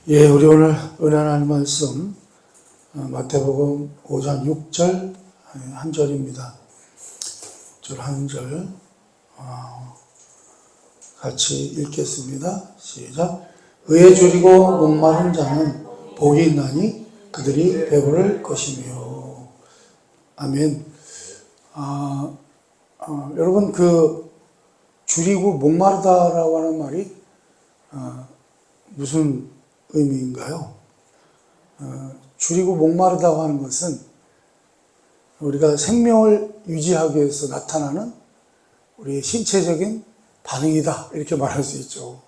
예, 우리 오늘 은혜 나눌 말씀 마태복음 5장 6절 한 절입니다. 6절 한 절 같이 읽겠습니다. 시작. 의에 줄이고 목마른 자는 복이 있나니 그들이 배부를 것이며. 아멘. 여러분 줄이고 목마르다라고 하는 말이 무슨 의미인가요? 줄이고 목마르다고 하는 것은 우리가 생명을 유지하기 위해서 나타나는 우리의 신체적인 반응이다, 이렇게 말할 수 있죠.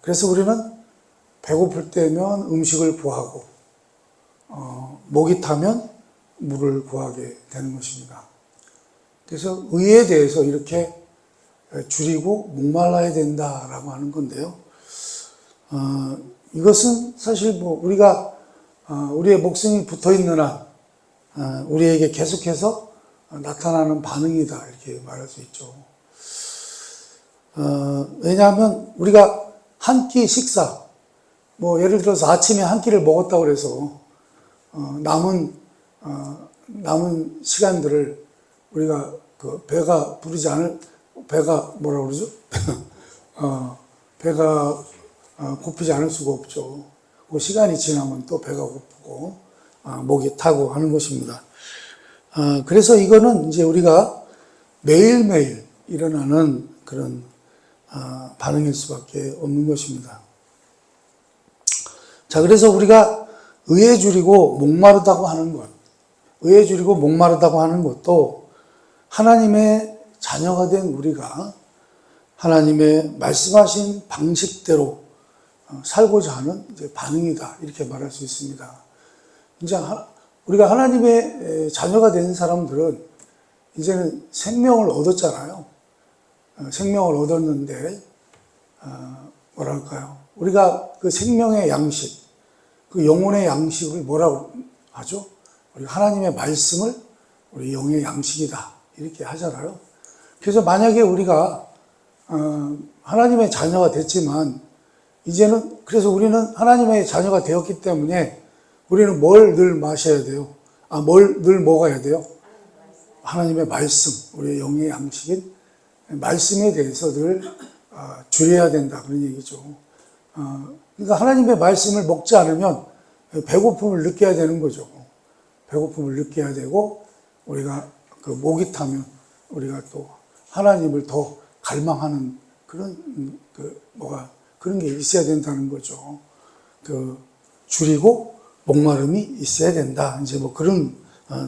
그래서 우리는 배고플 때면 음식을 구하고 목이 타면 물을 구하게 되는 것입니다. 그래서 의에 대해서 이렇게 줄이고 목말라야 된다라고 하는 건데요. 이것은 사실 우리가 우리의 목숨이 붙어 있는 한 우리에게 계속해서 나타나는 반응이다, 이렇게 말할 수 있죠. 왜냐하면 우리가 한 끼 식사, 예를 들어서 아침에 한 끼를 먹었다고 해서 남은 시간들을 우리가 배가 부르지 않을, 배가 뭐라 그러죠? 배가 고프지 않을 수가 없죠. 그 시간이 지나면 또 배가 고프고 목이 타고 하는 것입니다. 그래서 이거는 이제 우리가 매일매일 일어나는 그런 반응일 수밖에 없는 것입니다. 자, 그래서 우리가 의에 줄이고 목마르다고 하는 것, 의에 줄이고 목마르다고 하는 것도 하나님의 자녀가 된 우리가 하나님의 말씀하신 방식대로 살고자 하는 이제 반응이다, 이렇게 말할 수 있습니다. 이제 우리가 하나님의 자녀가 된 사람들은 이제는 생명을 얻었잖아요. 생명을 얻었는데 뭐랄까요? 우리가 그 생명의 양식, 그 영혼의 양식을 뭐라고 하죠? 우리 하나님의 말씀을 우리 영의 양식이다, 이렇게 하잖아요. 그래서 만약에 우리가 하나님의 자녀가 됐지만 이제는, 그래서 우리는 하나님의 자녀가 되었기 때문에 우리는 뭘 늘 마셔야 돼요? 뭘 늘 먹어야 돼요? 하나님의 말씀, 우리의 영의 양식인 말씀에 대해서 늘 줄여야 된다, 그런 얘기죠. 그러니까 하나님의 말씀을 먹지 않으면 배고픔을 느껴야 되는 거죠. 배고픔을 느껴야 되고, 우리가 목이 타면 우리가 또 하나님을 더 갈망하는 그런 그런 게 있어야 된다는 거죠. 줄이고 목마름이 있어야 된다, 이제 그런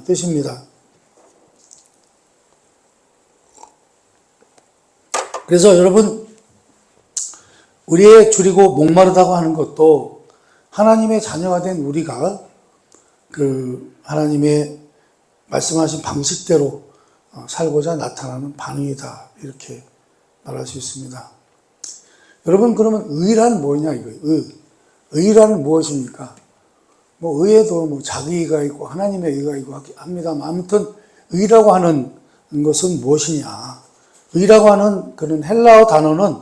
뜻입니다. 그래서 여러분, 우리의 줄이고 목마르다고 하는 것도 하나님의 자녀가 된 우리가 하나님의 말씀하신 방식대로 살고자 나타나는 반응이다, 이렇게 말할 수 있습니다. 여러분, 그러면 의란 뭐냐, 이거예요. 의란 무엇입니까? 의에도 자기의가 있고 하나님의 의가 있고 합니다만, 아무튼 의라고 하는 것은 무엇이냐? 의라고 하는 그런 헬라어 단어는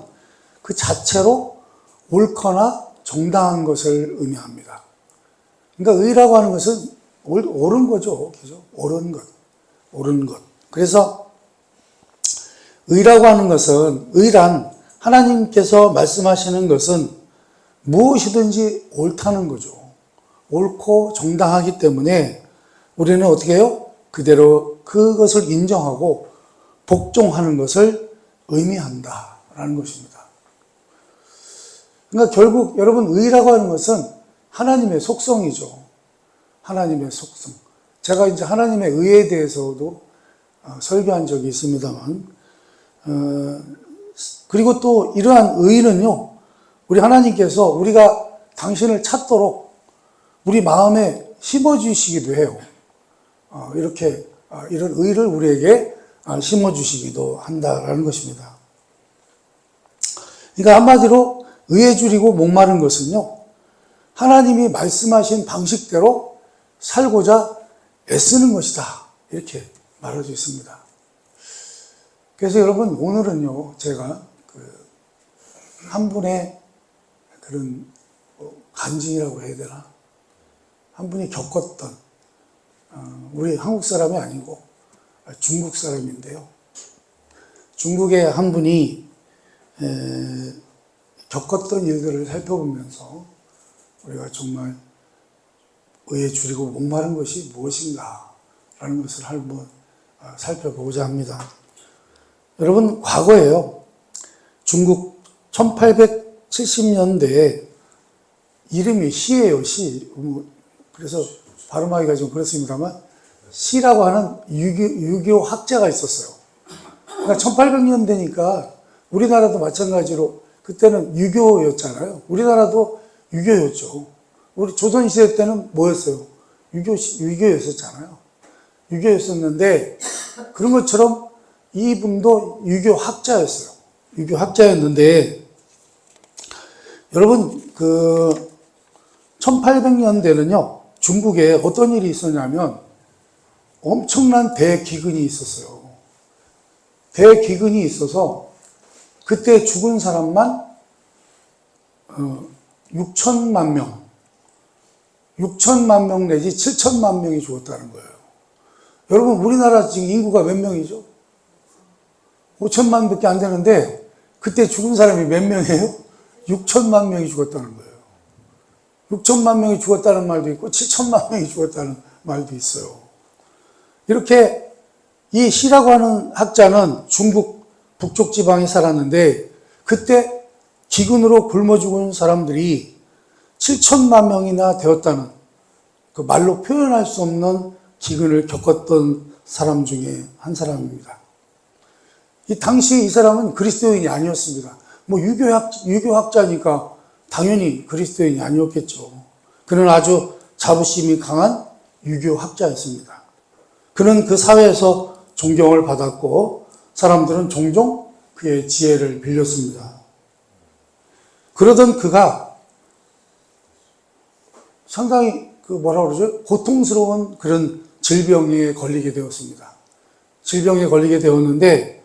그 자체로 옳거나 정당한 것을 의미합니다. 그러니까 의라고 하는 것은 옳은 거죠. 그죠? 옳은 것. 그래서 의라고 하는 것은, 의란 하나님께서 말씀하시는 것은 무엇이든지 옳다는 거죠. 옳고 정당하기 때문에 우리는 어떻게 해요? 그대로 그것을 인정하고 복종하는 것을 의미한다라는 것입니다. 그러니까 결국 여러분, 의라고 하는 것은 하나님의 속성이죠. 하나님의 속성. 제가 이제 하나님의 의에 대해서도 설교한 적이 있습니다만, 그리고 또 이러한 의는요, 우리 하나님께서 우리가 당신을 찾도록 우리 마음에 심어주시기도 해요. 이렇게 이런 의를 우리에게 심어주시기도 한다라는 것입니다. 그러니까 한마디로 의에 줄이고 목마른 것은요, 하나님이 말씀하신 방식대로 살고자 애쓰는 것이다, 이렇게 말할 수 있습니다. 그래서 여러분, 오늘은요, 제가 한 분의 그런 간증이라고 해야 되나? 한 분이 겪었던, 우리 한국 사람이 아니고 중국 사람인데요. 중국의 한 분이 겪었던 일들을 살펴보면서 우리가 정말 의에 줄이고 목마른 것이 무엇인가라는 것을 한번 살펴보고자 합니다. 여러분, 과거에요. 중국 1870년대에 이름이 시예요, 시. 그래서 발음하기가 좀 그렇습니다만, 시라고 하는 유교 학자가 있었어요. 그러니까 1800년대니까 우리나라도 마찬가지로 그때는 유교였잖아요. 우리나라도 유교였죠. 우리 조선시대 때는 뭐였어요? 유교였었잖아요. 유교였었는데, 그런 것처럼 이분도 유교학자였어요. 유교학자였는데, 여러분, 1800년대는요, 중국에 어떤 일이 있었냐면, 엄청난 대기근이 있었어요. 대기근이 있어서, 그때 죽은 사람만, 6천만 명. 6천만 명 내지 7천만 명이 죽었다는 거예요. 여러분, 우리나라 지금 인구가 몇 명이죠? 5천만 밖에 안 되는데, 그때 죽은 사람이 몇 명이에요? 6천만 명이 죽었다는 거예요. 6천만 명이 죽었다는 말도 있고, 7천만 명이 죽었다는 말도 있어요. 이렇게 이 시라고 하는 학자는 중국 북쪽 지방에 살았는데, 그때 기근으로 굶어 죽은 사람들이 7천만 명이나 되었다는, 그 말로 표현할 수 없는 기근을 겪었던 사람 중에 한 사람입니다. 이 당시 이 사람은 그리스도인이 아니었습니다. 뭐 유교학자니까 당연히 그리스도인이 아니었겠죠. 그는 아주 자부심이 강한 유교학자였습니다. 그는 그 사회에서 존경을 받았고 사람들은 종종 그의 지혜를 빌렸습니다. 그러던 그가 상당히 고통스러운 그런 질병에 걸리게 되었습니다. 질병에 걸리게 되었는데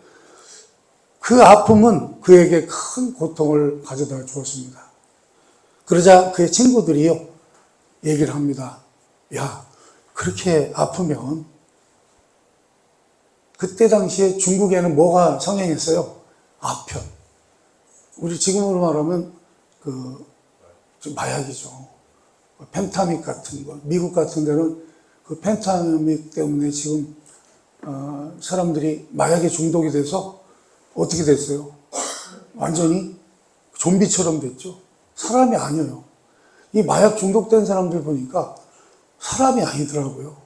그 아픔은 그에게 큰 고통을 가져다 주었습니다. 그러자 그의 친구들이요, 얘기를 합니다. 야, 그렇게 아프면, 그때 당시에 중국에는 뭐가 성행했어요? 아편. 우리 지금으로 말하면 마약이죠. 펜타믹 같은 거. 미국 같은 데는 그 펜타믹 때문에 지금 사람들이 마약에 중독이 돼서 어떻게 됐어요? 완전히 좀비처럼 됐죠. 사람이 아니에요. 이 마약 중독된 사람들 보니까 사람이 아니더라고요.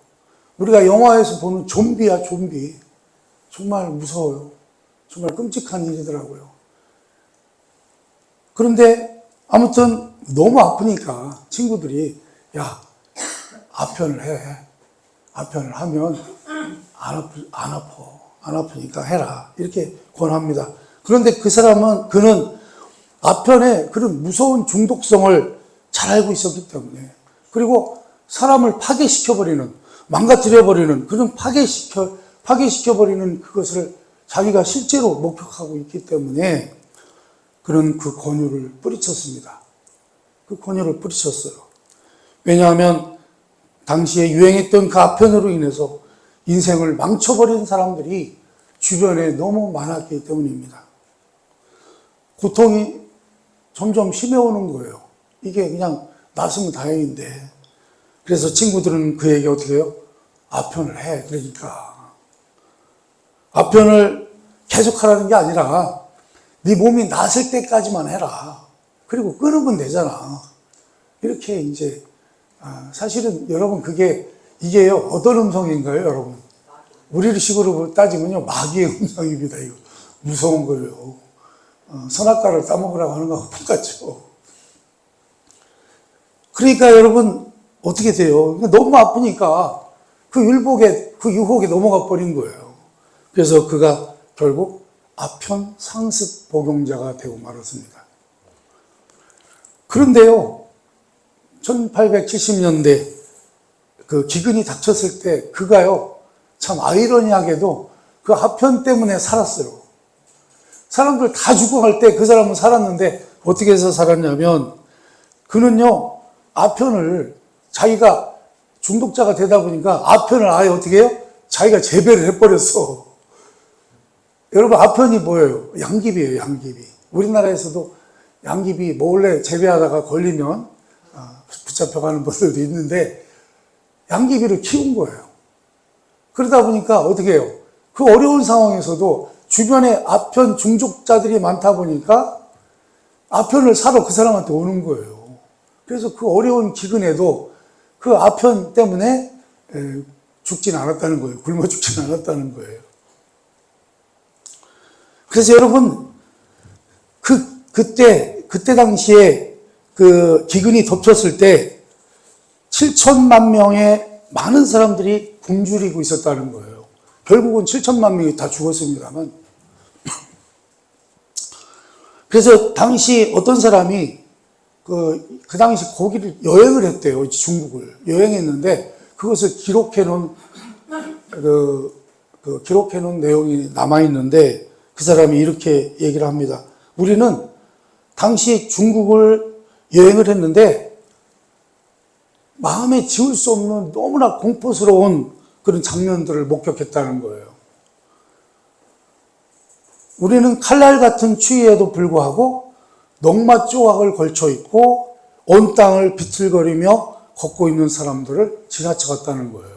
우리가 영화에서 보는 좀비야, 좀비. 정말 무서워요. 정말 끔찍한 일이더라고요. 그런데 아무튼 너무 아프니까 친구들이 야, 아편을 해. 아편을 하면 안 아프니까 해라. 이렇게 권합니다. 그런데 그는 아편의 그런 무서운 중독성을 잘 알고 있었기 때문에, 그리고 사람을 파괴시켜버리는, 망가뜨려버리는, 그런 파괴시켜버리는 그것을 자기가 실제로 목격하고 있기 때문에 그는 그 권유를 뿌리쳤습니다. 그 권유를 뿌리쳤어요. 왜냐하면 당시에 유행했던 그 아편으로 인해서 인생을 망쳐버린 사람들이 주변에 너무 많았기 때문입니다. 고통이 점점 심해오는 거예요. 이게 그냥 낫으면 다행인데. 그래서 친구들은 그에게 어떻게 해요? 아편을 해. 그러니까. 아편을 계속 하라는 게 아니라 네 몸이 낫을 때까지만 해라. 그리고 끊으면 되잖아. 이렇게 이제, 사실은 여러분 이게요, 어떤 음성인가요, 여러분? 우리 식으로 따지면요, 마귀의 음성입니다, 이거. 무서운 거예요. 선악과를 따먹으라고 하는 거하고 똑같죠. 그러니까 여러분, 어떻게 돼요? 너무 아프니까 그 유혹에 넘어가 버린 거예요. 그래서 그가 결국 아편 상습 복용자가 되고 말았습니다. 그런데요, 1870년대 그 기근이 닥쳤을 때 그가요, 참 아이러니하게도 그 아편 때문에 살았어요. 사람들 다 죽어갈 때 그 사람은 살았는데 어떻게 해서 살았냐면 그는요, 아편을 자기가 중독자가 되다 보니까 아편을 아예 어떻게 해요? 자기가 재배를 해버렸어. 여러분, 아편이 뭐예요? 양귀비예요, 양귀비. 우리나라에서도 양귀비 몰래 재배하다가 걸리면 붙잡혀가는 분들도 있는데 양귀비를 키운 거예요. 그러다 보니까 어떻게 해요? 그 어려운 상황에서도 주변에 아편 중독자들이 많다 보니까 아편을 사러 그 사람한테 오는 거예요. 그래서 그 어려운 기근에도 그 아편 때문에 죽진 않았다는 거예요. 굶어 죽진 않았다는 거예요. 그래서 여러분, 그때 당시에 그 기근이 덮쳤을 때 7천만 명의 많은 사람들이 굶주리고 있었다는 거예요. 결국은 7천만 명이 다 죽었습니다만. 그래서 당시 어떤 사람이 그 당시 거기를 여행을 했대요. 중국을. 여행했는데 그것을 기록해 놓은 기록해 놓은 내용이 남아있는데 그 사람이 이렇게 얘기를 합니다. 우리는 당시 중국을 여행을 했는데 마음에 지울 수 없는 너무나 공포스러운 그런 장면들을 목격했다는 거예요. 우리는 칼날 같은 추위에도 불구하고 넝마 조각을 걸쳐 입고 온 땅을 비틀거리며 걷고 있는 사람들을 지나쳐갔다는 거예요.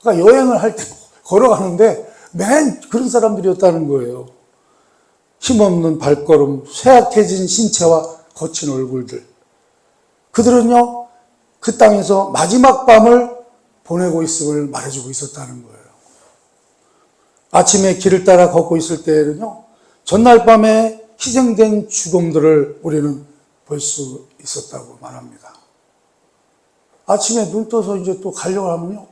그러니까 여행을 할 때 걸어가는데 맨 그런 사람들이었다는 거예요. 힘없는 발걸음, 쇠약해진 신체와 거친 얼굴들. 그들은요, 그 땅에서 마지막 밤을 보내고 있음을 말해주고 있었다는 거예요. 아침에 길을 따라 걷고 있을 때에는요, 전날 밤에 희생된 죽음들을 우리는 볼 수 있었다고 말합니다. 아침에 눈 떠서 이제 또 가려고 하면요,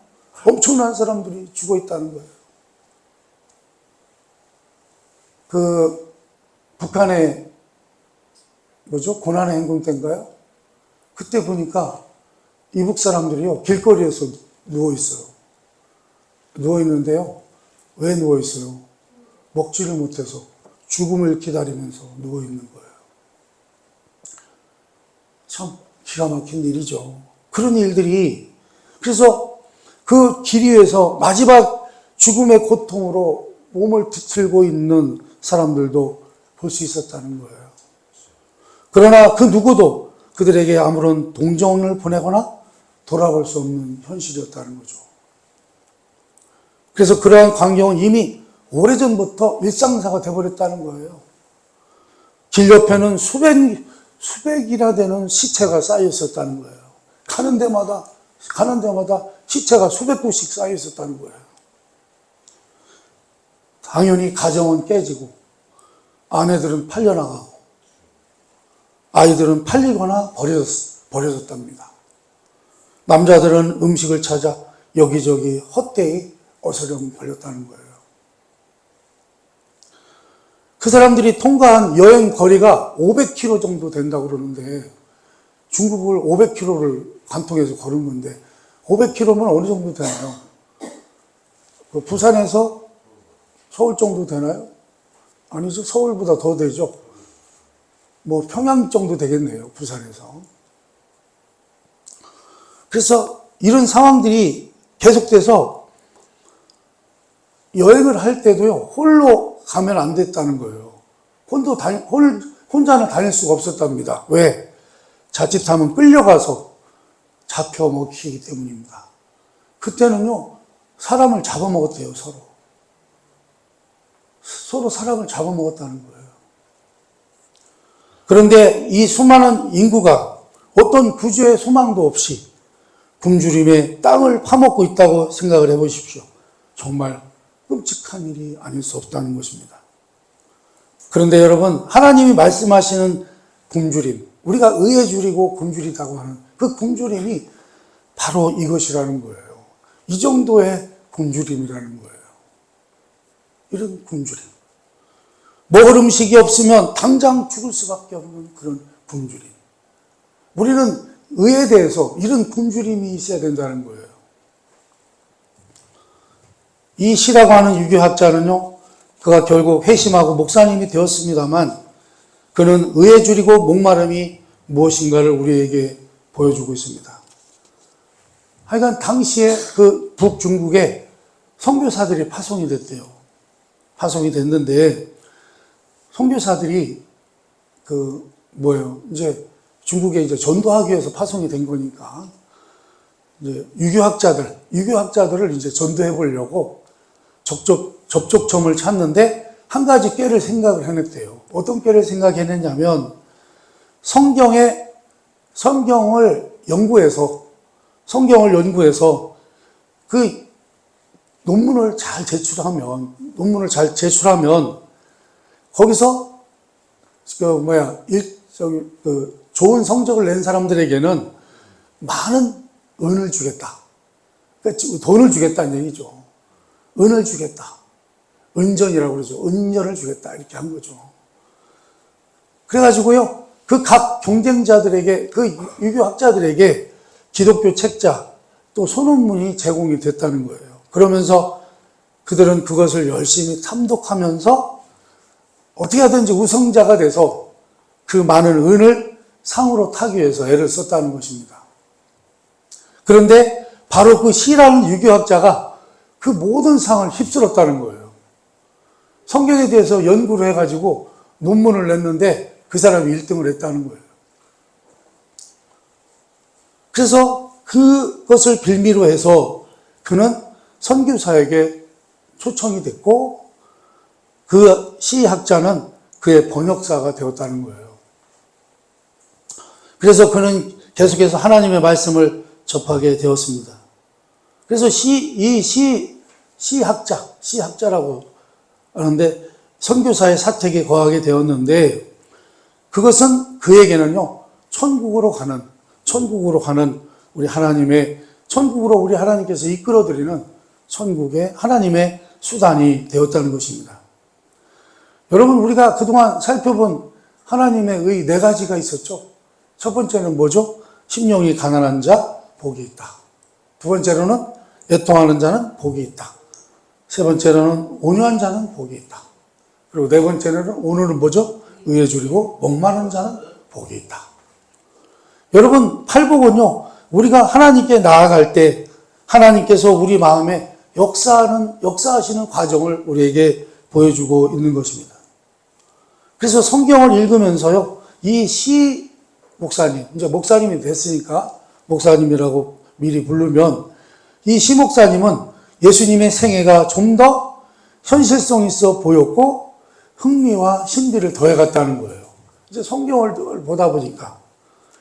엄청난 사람들이 죽어 있다는 거예요. 북한의 고난의 행군 때인가요? 그때 보니까 이북 사람들이요, 길거리에서 누워있어요. 누워있는데요, 왜 누워있어요? 먹지를 못해서 죽음을 기다리면서 누워있는 거예요. 참 기가 막힌 일이죠. 그런 일들이, 그래서 그 길 위에서 마지막 죽음의 고통으로 몸을 비틀고 있는 사람들도 볼 수 있었다는 거예요. 그러나 그 누구도 그들에게 아무런 동정을 보내거나 돌아볼 수 없는 현실이었다는 거죠. 그래서 그러한 광경은 이미 오래전부터 일상사가 되어버렸다는 거예요. 길 옆에는 수백이나 되는 시체가 쌓여 있었다는 거예요. 가는 데마다 시체가 수백 구씩 쌓여 있었다는 거예요. 당연히 가정은 깨지고 아내들은 팔려나가고 아이들은 팔리거나 버려졌답니다. 남자들은 음식을 찾아 여기저기 헛되이 어스름 걸렸다는 거예요. 그 사람들이 통과한 여행 거리가 500km 정도 된다고 그러는데 중국을 500km를 관통해서 걸은 건데 500km면 어느 정도 되나요? 부산에서 서울 정도 되나요? 아니죠. 서울보다 더 되죠. 평양 정도 되겠네요. 부산에서. 그래서 이런 상황들이 계속돼서 여행을 할 때도요, 홀로 가면 안 됐다는 거예요. 혼자는 다닐 수가 없었답니다. 왜? 자칫하면 끌려가서 잡혀 먹히기 때문입니다. 그때는요, 사람을 잡아먹었대요, 서로 사람을 잡아먹었다는 거예요. 그런데 이 수많은 인구가 어떤 구주의 소망도 없이 굶주림에 땅을 파먹고 있다고 생각을 해보십시오. 정말 끔찍한 일이 아닐 수 없다는 것입니다. 그런데 여러분, 하나님이 말씀하시는 굶주림, 우리가 의에 줄이고 굶주리다고 하는 그 굶주림이 바로 이것이라는 거예요. 이 정도의 굶주림이라는 거예요. 이런 굶주림. 먹을 음식이 없으면 당장 죽을 수밖에 없는 그런 굶주림. 우리는 의에 대해서 이런 굶주림이 있어야 된다는 거예요. 이 시라고 하는 유교학자는요, 그가 결국 회심하고 목사님이 되었습니다만, 그는 의에 줄이고 목마름이 무엇인가를 우리에게 보여주고 있습니다. 하여간 당시에 그 북중국에 선교사들이 파송이 됐대요. 파송이 됐는데 선교사들이 이제 중국에 이제 전도하기 위해서 파송이 된 거니까 이제 유교학자들을 이제 전도해 보려고 접촉점을 찾는데 한 가지 꾀를 생각을 해냈대요. 어떤 꾀를 생각해냈냐면 성경을 연구해서 그 논문을 잘 제출하면 거기서 좋은 성적을 낸 사람들에게는 많은 은을 주겠다. 그러니까 돈을 주겠다는 얘기죠. 은을 주겠다. 은전이라고 그러죠. 은전을 주겠다. 이렇게 한 거죠. 그래가지고요, 그 각 경쟁자들에게, 그 유교학자들에게 기독교 책자, 또 소논문이 제공이 됐다는 거예요. 그러면서 그들은 그것을 열심히 탐독하면서 어떻게 하든지 우승자가 돼서 그 많은 은을 상으로 타기 위해서 애를 썼다는 것입니다. 그런데 바로 그 시라는 유교학자가 그 모든 상을 휩쓸었다는 거예요. 성경에 대해서 연구를 해가지고 논문을 냈는데 그 사람이 1등을 했다는 거예요. 그래서 그것을 빌미로 해서 그는 선교사에게 초청이 됐고 그 시학자는 그의 번역사가 되었다는 거예요. 그래서 그는 계속해서 하나님의 말씀을 접하게 되었습니다. 그래서 시학자라고 하는데 선교사의 사택에 거하게 되었는데 그것은 그에게는요, 천국으로 가는 우리 천국으로 우리 하나님께서 이끌어드리는 천국의 하나님의 수단이 되었다는 것입니다. 여러분, 우리가 그동안 살펴본 하나님의 의 4가지가 있었죠. 첫 번째는 뭐죠? 심령이 가난한 자, 복이 있다. 두 번째로는 애통하는 자는 복이 있다. 세 번째로는 온유한 자는 복이 있다. 그리고 네 번째로는 오늘은 뭐죠? 의에 줄이고 목마른 자는 복이 있다. 여러분, 팔복은요, 우리가 하나님께 나아갈 때 하나님께서 우리 마음에 역사하시는 과정을 우리에게 보여주고 있는 것입니다. 그래서 성경을 읽으면서요, 이 시 목사님, 이제 목사님이 됐으니까 목사님이라고 미리 부르면 이 시 목사님은 예수님의 생애가 좀 더 현실성 있어 보였고 흥미와 신비를 더해갔다는 거예요. 이제 성경을 보다 보니까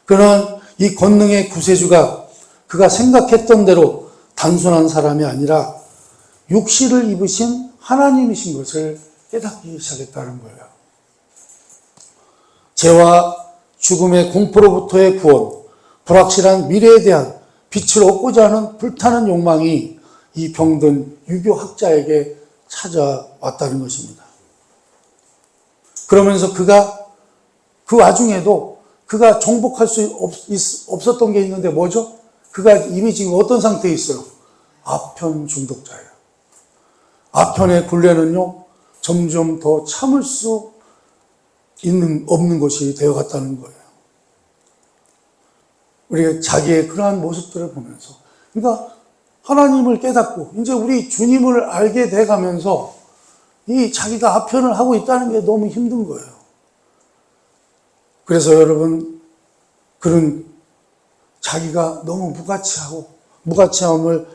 그는 이 권능의 구세주가 그가 생각했던 대로 단순한 사람이 아니라 육신을 입으신 하나님이신 것을 깨닫기 시작했다는 거예요. 죄와 죽음의 공포로부터의 구원, 불확실한 미래에 대한 빛을 얻고자 하는 불타는 욕망이 이 병든 유교학자에게 찾아왔다는 것입니다. 그러면서 그가 그 와중에도 그가 정복할 수 없었던 게 있는데 뭐죠? 그가 이미 지금 어떤 상태에 있어요? 아편 중독자예요. 아편의 굴레는요, 점점 더 참을 수 없는 것이 되어갔다는 거예요. 우리가 자기의 그러한 모습들을 보면서, 그러니까 하나님을 깨닫고 이제 우리 주님을 알게 돼가면서 이 자기가 아편을 하고 있다는 게 너무 힘든 거예요. 그래서 여러분, 그런 자기가 너무 무가치함을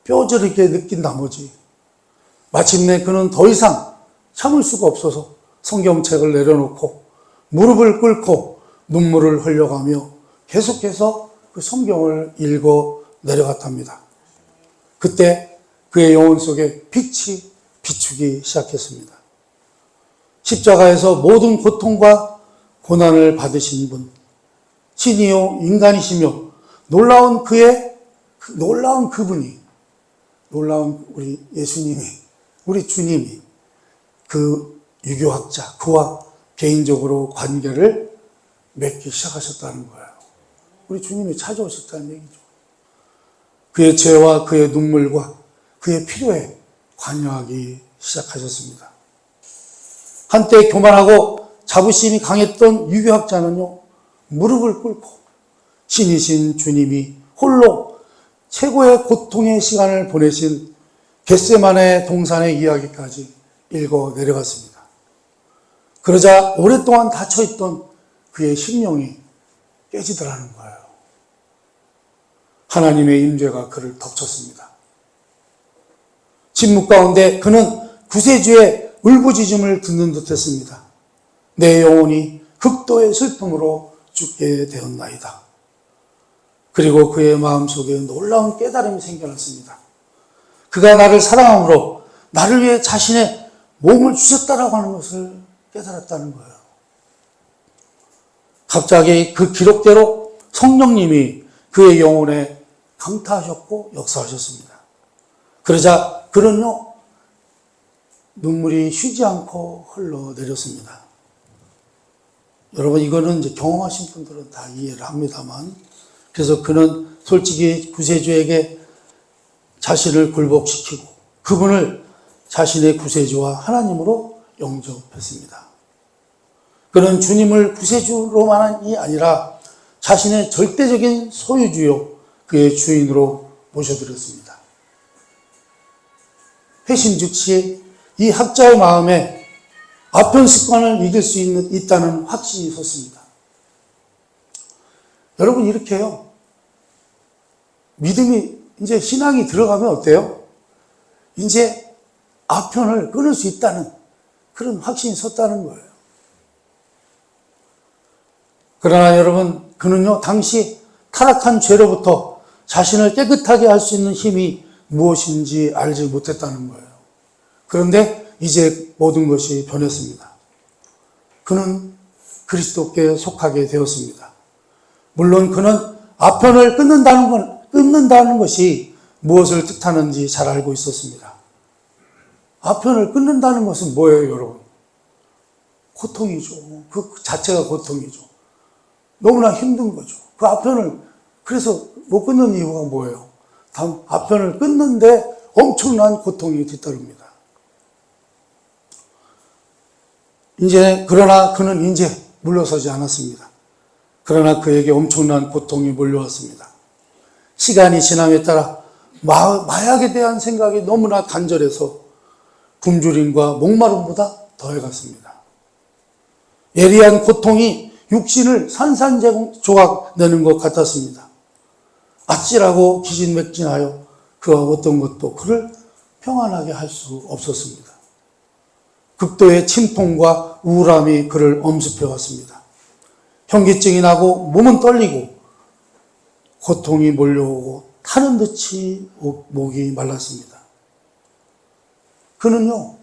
뼈저리게 느낀 나머지 마침내 그는 더 이상 참을 수가 없어서 성경책을 내려놓고 무릎을 꿇고 눈물을 흘려가며 계속해서 그 성경을 읽어 내려갔답니다. 그때 그의 영혼 속에 빛이 비추기 시작했습니다. 십자가에서 모든 고통과 고난을 받으신 분, 신이요 인간이시며 놀라운 그분이, 놀라운 우리 예수님이, 우리 주님이 그 유교학자, 그와 개인적으로 관계를 맺기 시작하셨다는 거예요. 우리 주님이 찾아오셨다는 얘기죠. 그의 죄와 그의 눈물과 그의 필요에 관여하기 시작하셨습니다. 한때 교만하고 자부심이 강했던 유교학자는요, 무릎을 꿇고 신이신 주님이 홀로 최고의 고통의 시간을 보내신 겟세마네 동산의 이야기까지 읽어 내려갔습니다. 그러자 오랫동안 닫혀있던 그의 심령이 깨지더라는 거예요. 하나님의 임재가 그를 덮쳤습니다. 침묵 가운데 그는 구세주의 울부짖음을 듣는 듯했습니다. 내 영혼이 극도의 슬픔으로 죽게 되었나이다. 그리고 그의 마음속에 놀라운 깨달음이 생겨났습니다. 그가 나를 사랑함으로 나를 위해 자신의 몸을 주셨다라고 하는 것을 깨달았다는 거예요. 갑자기 그 기록대로 성령님이 그의 영혼에 강타하셨고 역사하셨습니다. 그러자 그는요, 눈물이 쉬지 않고 흘러내렸습니다. 여러분, 이거는 이제 경험하신 분들은 다 이해를 합니다만, 그래서 그는 솔직히 구세주에게 자신을 굴복시키고 그분을 자신의 구세주와 하나님으로 영접했습니다. 그는 주님을 구세주로만이 아니라 자신의 절대적인 소유주요, 그의 주인으로 모셔드렸습니다. 회심 즉시 이 학자의 마음에 아편 습관을 이길 수 있다는 확신이 섰습니다. 여러분, 이렇게요. 믿음이, 이제 신앙이 들어가면 어때요? 이제 아편을 끊을 수 있다는 그런 확신이 섰다는 거예요. 그러나 여러분, 그는요, 당시 타락한 죄로부터 자신을 깨끗하게 할 수 있는 힘이 무엇인지 알지 못했다는 거예요. 그런데 이제 모든 것이 변했습니다. 그는 그리스도께 속하게 되었습니다. 물론 그는 아편을 끊는다는 것이 무엇을 뜻하는지 잘 알고 있었습니다. 아편을 끊는다는 것은 뭐예요, 여러분? 고통이죠. 그 자체가 고통이죠. 너무나 힘든 거죠. 그 아편을, 그래서 못 끊는 이유가 뭐예요? 다음 아편을 끊는데 엄청난 고통이 뒤따릅니다. 그러나 그는 이제 물러서지 않았습니다. 그러나 그에게 엄청난 고통이 몰려왔습니다. 시간이 지남에 따라 마약에 대한 생각이 너무나 간절해서 굶주림과 목마름보다 더해갔습니다. 예리한 고통이 육신을 산산조각 내는 것 같았습니다. 아찔하고 기진맥진하여 그와 어떤 것도 그를 평안하게 할 수 없었습니다. 극도의 침통과 우울함이 그를 엄습해왔습니다. 현기증이 나고 몸은 떨리고 고통이 몰려오고 타는 듯이 목이 말랐습니다. 그는요,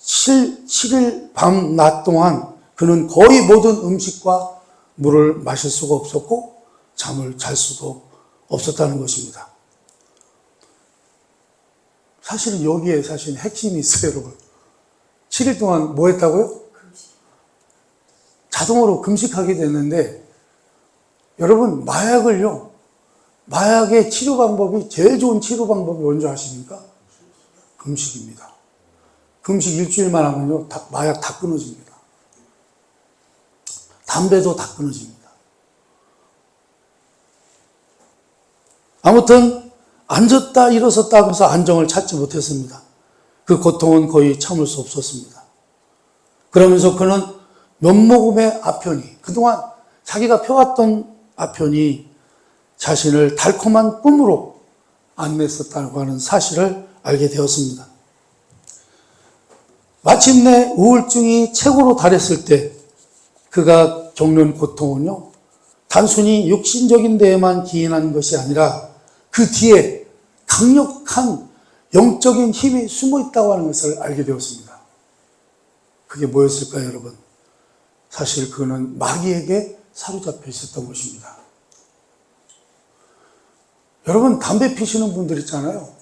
7일 밤 낮 동안 그는 거의 모든 음식과 물을 마실 수가 없었고 잠을 잘 수도 없었다는 것입니다. 사실은 여기에 핵심이 있어요, 여러분. 7일 동안 뭐 했다고요? 자동으로 금식하게 됐는데, 여러분, 마약의 치료 방법이, 제일 좋은 치료 방법이 뭔지 아십니까? 금식입니다. 금식 일주일만 하면요, 마약 다 끊어집니다. 담배도 다 끊어집니다. 아무튼 앉았다 일어섰다 하면서 안정을 찾지 못했습니다. 그 고통은 거의 참을 수 없었습니다. 그러면서 그는 몇 모금의 아편이, 그동안 자기가 펴왔던 아편이 자신을 달콤한 꿈으로 안냈었다고 하는 사실을 알게 되었습니다. 마침내 우울증이 최고로 달했을 때 그가 겪는 고통은요, 단순히 육신적인 데에만 기인한 것이 아니라 그 뒤에 강력한 영적인 힘이 숨어 있다고 하는 것을 알게 되었습니다. 그게 뭐였을까요, 여러분? 사실 그는 마귀에게 사로잡혀 있었던 것입니다. 여러분, 담배 피시는 분들 있잖아요.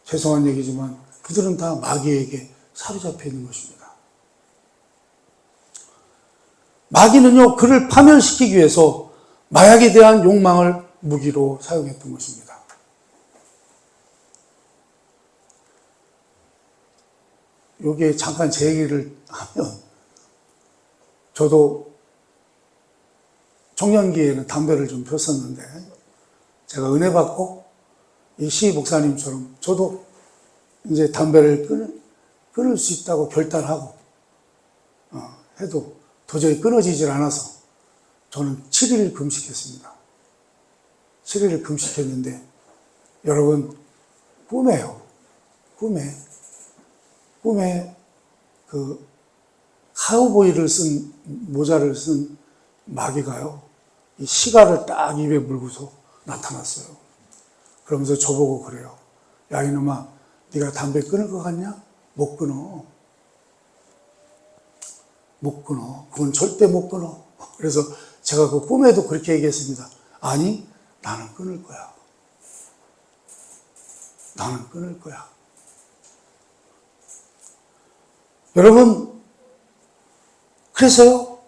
죄송한 얘기지만 그들은 다 마귀에게 사로잡혀 있는 것입니다. 마귀는요, 그를 파멸시키기 위해서 마약에 대한 욕망을 무기로 사용했던 것입니다. 여기에 잠깐 제 얘기를 하면, 저도 청년기에는 담배를 좀 폈었는데, 제가 은혜 받고 이 시 목사님처럼 저도 이제 담배를 끊을 수 있다고 결단하고 해도 도저히 끊어지질 않아서 저는 7일 금식했습니다. 7일을 금식했는데 여러분, 꿈에요. 꿈에 그 카우보이를 쓴 모자를 쓴 마귀가요, 이 시가를 딱 입에 물고서 나타났어요. 그러면서 저보고 그래요. 야, 이놈아, 네가 담배 끊을 것 같냐? 못 끊어. 못 끊어. 그건 절대 못 끊어. 그래서 제가 그 꿈에도 그렇게 얘기했습니다. 아니, 나는 끊을 거야. 나는 끊을 거야. 여러분, 그래서요,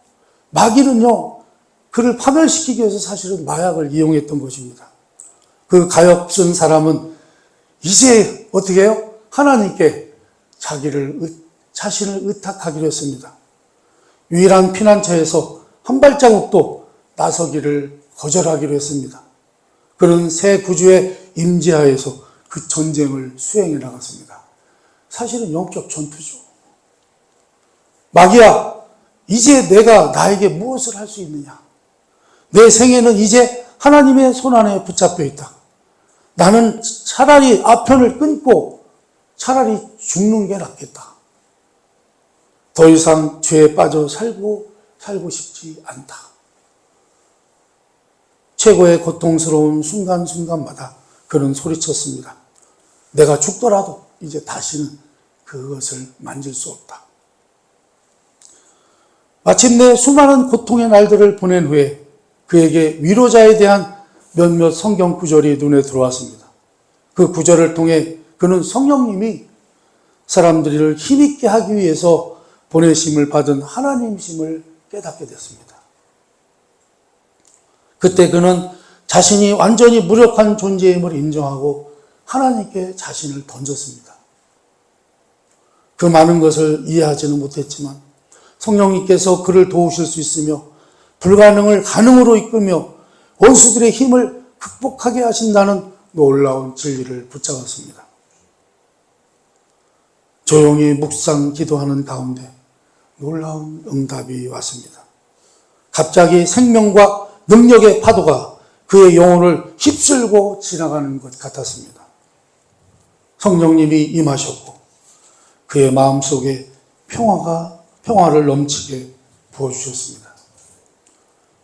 마귀는요, 그를 파멸시키기 위해서 사실은 마약을 이용했던 것입니다. 그 가엾은 사람은 이제 어떻게 해요? 하나님께 자신을 의탁하기로 했습니다. 유일한 피난처에서 한 발자국도 나서기를 거절하기로 했습니다. 그는 새 구주의 임재하에서 그 전쟁을 수행해 나갔습니다. 사실은 영적 전투죠. 마귀야, 이제 내가 나에게 무엇을 할 수 있느냐? 내 생애는 이제 하나님의 손안에 붙잡혀 있다. 나는 차라리 아편을 끊고 차라리 죽는 게 낫겠다. 더 이상 죄에 빠져 살고 싶지 않다. 최고의 고통스러운 순간순간마다 그는 소리쳤습니다. 내가 죽더라도 이제 다시는 그것을 만질 수 없다. 마침내 수많은 고통의 날들을 보낸 후에 그에게 위로자에 대한 몇몇 성경 구절이 눈에 들어왔습니다. 그 구절을 통해 그는 성령님이 사람들을 힘있게 하기 위해서 보내심을 받은 하나님심을 깨닫게 됐습니다. 그때 그는 자신이 완전히 무력한 존재임을 인정하고 하나님께 자신을 던졌습니다. 그 많은 것을 이해하지는 못했지만 성령님께서 그를 도우실 수 있으며 불가능을 가능으로 이끌며 원수들의 힘을 극복하게 하신다는 놀라운 진리를 붙잡았습니다. 조용히 묵상 기도하는 가운데 놀라운 응답이 왔습니다. 갑자기 생명과 능력의 파도가 그의 영혼을 휩쓸고 지나가는 것 같았습니다. 성령님이 임하셨고 그의 마음속에 평화를 넘치게 부어주셨습니다.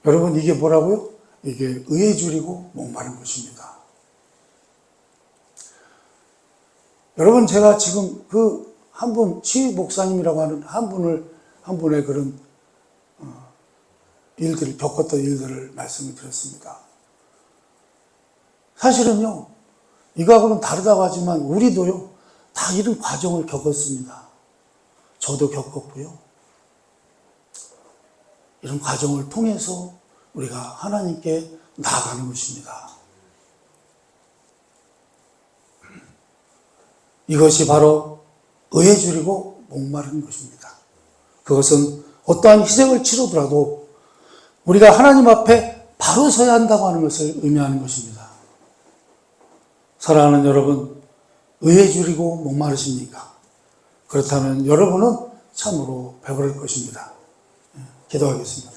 여러분, 이게 뭐라고요? 이게 의에 줄이고 목마른 것입니다. 여러분, 제가 지금 그 한 분, 시 목사님이라고 하는 한 분의 그런 일들을 겪었던 일들을 말씀을 드렸습니다. 사실은요, 이거하고는 다르다고 하지만 우리도요, 다 이런 과정을 겪었습니다. 저도 겪었고요. 이런 과정을 통해서 우리가 하나님께 나아가는 것입니다. 이것이 바로 의에 줄이고 목마른 것입니다. 그것은 어떠한 희생을 치르더라도 우리가 하나님 앞에 바로 서야 한다고 하는 것을 의미하는 것입니다. 사랑하는 여러분, 의에 줄이고 목마르십니까? 그렇다면 여러분은 참으로 배부를 것입니다. 기도하겠습니다.